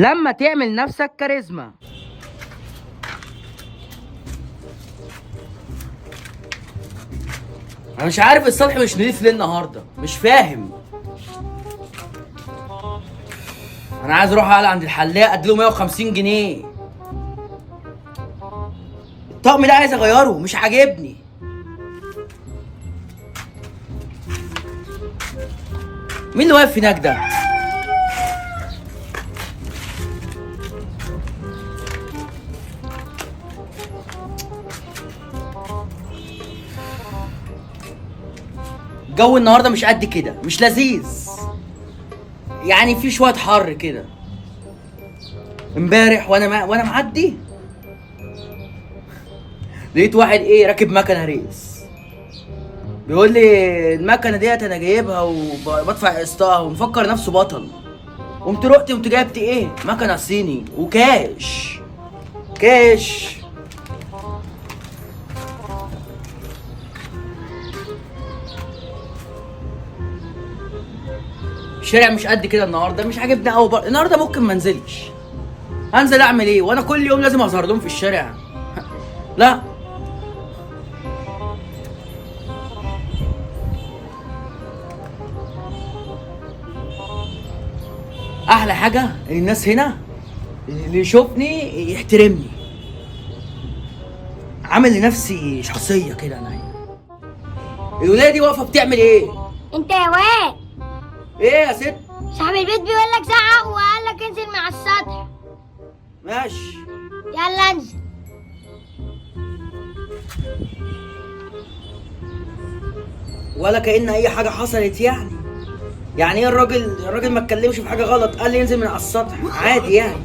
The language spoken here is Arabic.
لما تعمل نفسك كاريزما. انا مش عارف السطح مش نضيف ليه النهارده، مش فاهم. انا عايز اروح اقلع عند الحلاق اديله 150 جنيه. الطقم ده عايز اغيره، مش عاجبني. مين اللي واقف هناك ده؟ الجو النهارده مش قد كده، مش لذيذ. يعني في شويه حر كده. امبارح وانا معدي لقيت واحد راكب مكنه ريس، بيقول لي المكنه ديت انا جايبها وبدفع قسطها ومفكر نفسه بطل. قمت جايبت مكنه صيني وكاش. الشارع مش قد كده النهارده، مش عاجبني قوي. النهارده ممكن ما انزلش. هنزل اعمل ايه وانا كل يوم لازم اظهر لهم في الشارع؟ لا. احلى حاجه ان الناس هنا اللي يشوفني يحترمني. عامل لنفسي شخصيه كده انا هنا. الولايه دي واقفه بتعمل ايه؟ انت يا واد، ايه يا ست؟ صاحب البيت بيقول لك زعق وقال لك انزل من على السطح. ماشي. يلا انزل. ولا كأن اي حاجه حصلت يعني. يعني ايه الراجل ما اتكلمش في حاجه غلط، قال لي انزل من على السطح عادي يعني.